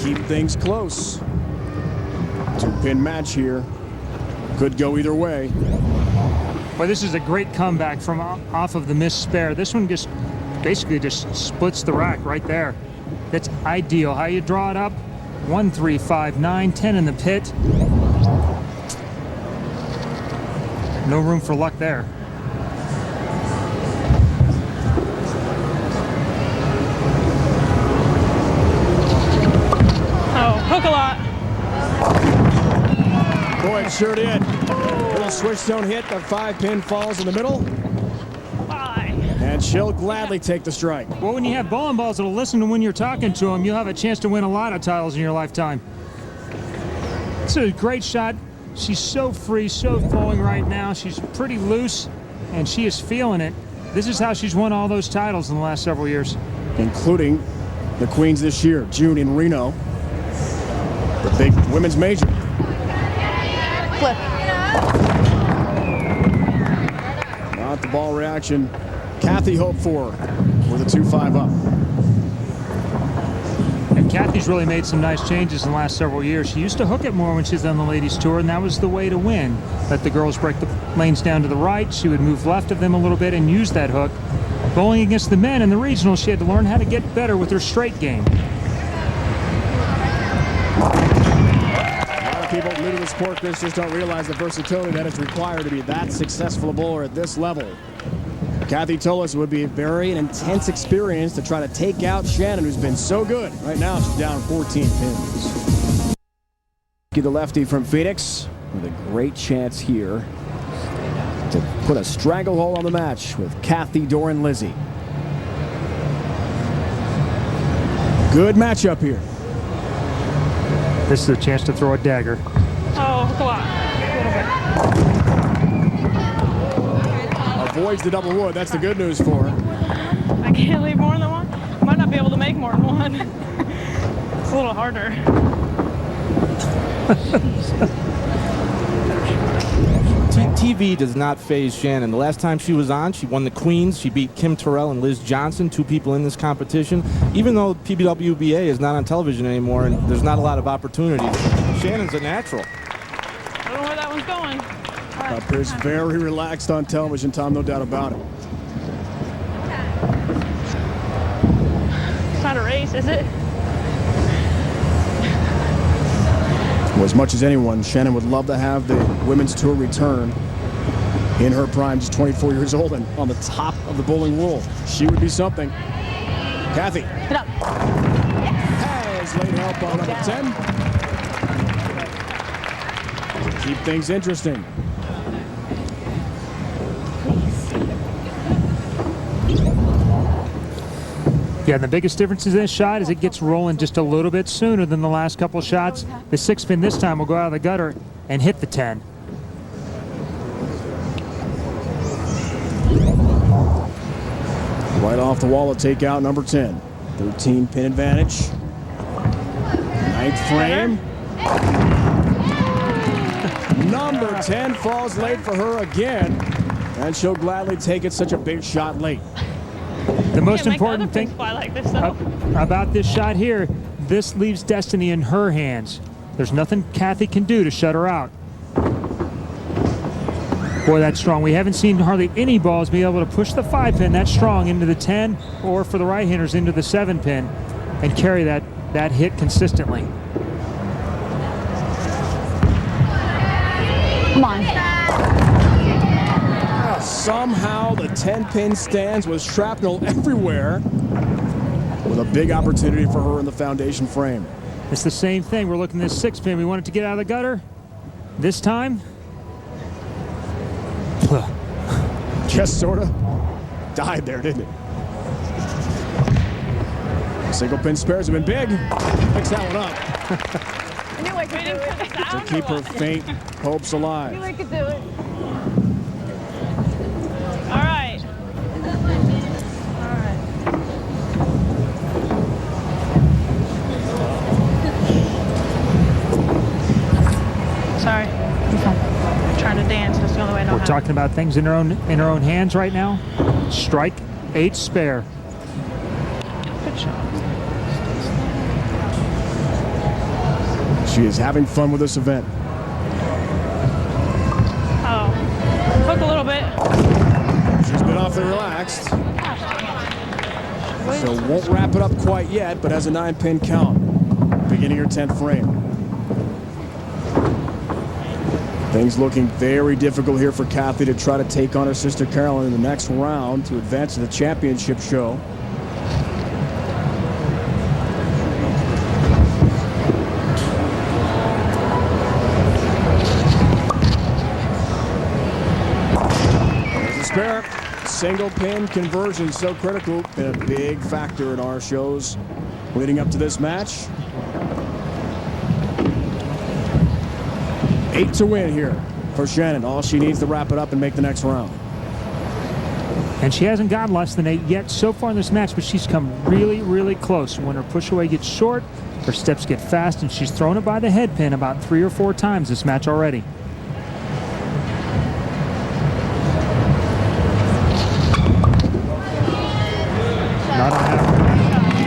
keep things close. Two-pin match here. Could go either way. Well, this is a great comeback from off of the missed spare. This one just basically just splits the rack right there. That's ideal. How you draw it up? 1, 3, 5, 9, 10 in the pit. No room for luck there. Oh, hook a lot. Boy, it sure did. Little switch stone hit. The 5-pin falls in the middle. And she'll gladly take the strike. Well, when you have bowling balls that'll listen to when you're talking to them, you'll have a chance to win a lot of titles in your lifetime. It's a great shot. She's so free, so flowing right now. She's pretty loose, and she is feeling it. This is how she's won all those titles in the last several years. Including the Queens this year, June in Reno. The big women's major. Flip. Not the ball reaction Cathy hoped for with a 2-5 up. And Cathy's really made some nice changes in the last several years. She used to hook it more when she's on the ladies tour, and that was the way to win. Let the girls break the lanes down to the right. She would move left of them a little bit and use that hook. Bowling against the men in the regional, she had to learn how to get better with her straight game. People new to the sport, Chris, just don't realize the versatility that is required to be that successful a bowler at this level. Cathy told us it would be a very intense experience to try to take out Shannon, who's been so good. Right now, she's down 14 pins. The lefty from Phoenix with a great chance here to put a stranglehold on the match with Cathy Dorin-Lizzi. Good matchup here. This is a chance to throw a dagger. Oh, hook a lot. A little bit. Avoids the double wood. That's the good news for her. I can't leave more than one. Might not be able to make more than one. It's a little harder. TV does not phase Shannon. The last time she was on, she won the Queens. She beat Kim Terrell and Liz Johnson, 2 people in this competition. Even though PWBA is not on television anymore and there's not a lot of opportunities, Shannon's a natural. I don't know where that one's going. Appears very relaxed on television, Tom, no doubt about it. It's not a race, is it? Well, as much as anyone, Shannon would love to have the women's tour return in her prime. She's 24 years old and on the top of the bowling world. She would be something. Cathy Get up. has late help on number 10. Keep things interesting. Yeah, and the biggest difference in this shot is it gets rolling just a little bit sooner than the last couple of shots. The 6-pin this time will go out of the gutter and hit the 10. Right off the wall to take out number 10. 13-pin advantage. 9th frame. Number 10 falls late for her again, and she'll gladly take it. Such a big shot late. The most important thing like this, about this shot here, this leaves destiny in her hands. There's nothing Cathy can do to shut her out. Boy, that's strong. We haven't seen hardly any balls be able to push the 5-pin that strong into the 10, or for the right-handers into the 7-pin, and carry that hit consistently. Come on. Somehow the 10-pin stands with shrapnel everywhere, with a big opportunity for her in the foundation frame. It's the same thing. We're looking at this 6-pin. We want it to get out of the gutter. This time, just sort of died there, didn't it? Single pin spares have been big. Picks that one up. I knew I could do it. To keep her faint hopes alive. I knew I could do it. All right. All right. Sorry. I'm trying to dance. That's the only way I know we're how. talking about things in her own hands right now. Strike 8 spare. Good shot. She is having fun with this event. Oh, hook a little bit. She's been awfully relaxed. So won't wrap it up quite yet, but has a 9-pin count. Beginning her 10th frame. Things looking very difficult here for Cathy to try to take on her sister Carolyn in the next round to advance to the championship show. There's a spare. Single pin conversion so critical. Been a big factor in our shows leading up to this match. 8 to win here for Shannon. All she needs to wrap it up and make the next round. And she hasn't gotten less than 8 yet so far in this match, but she's come really, really close. When her push away gets short, her steps get fast, and she's thrown it by the head pin about 3 or 4 times this match already.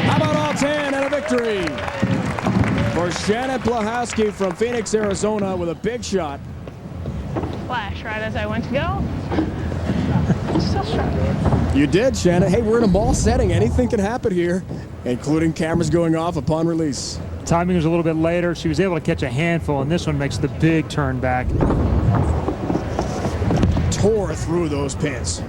How about all 10 and a victory for Shannon Pluhowsky from Phoenix, Arizona with a big shot. Flash right as I went to go. Still struggling. You did, Shannon. Hey, we're in a ball setting. Anything can happen here, including cameras going off upon release. Timing was a little bit later. She was able to catch a handful, and this one makes the big turn back. Tore through those pins.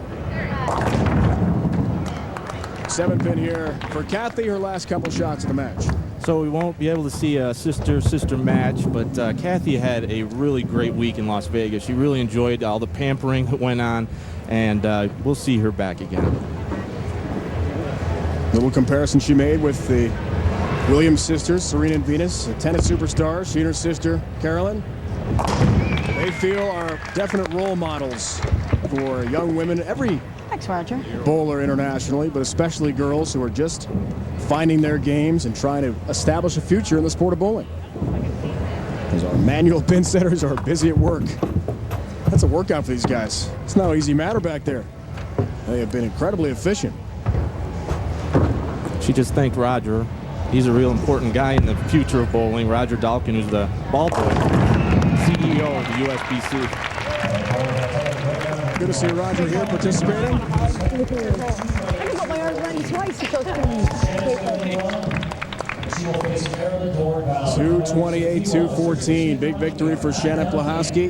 7-pin here for Cathy, her last couple shots of the match. So we won't be able to see a sister match, but Cathy had a really great week in Las Vegas. She really enjoyed all the pampering that went on, and we'll see her back again. Little comparison she made with the Williams sisters, Serena and Venus, a tennis superstar. She and her sister, Carolyn, they feel are definite role models for young women, every Thanks, Roger. bowler internationally, but especially girls who are just finding their games and trying to establish a future in the sport of bowling. As our manual pin setters are busy at work. That's a workout for these guys. It's not an easy matter back there. They have been incredibly efficient. She just thanked Roger. He's a real important guy in the future of bowling. Roger Dalkin, who's the ball boy, CEO of the USBC. Good to see Roger here participating. I can put my arms around you twice. 228-214. Big victory for Shannon Pluhowsky.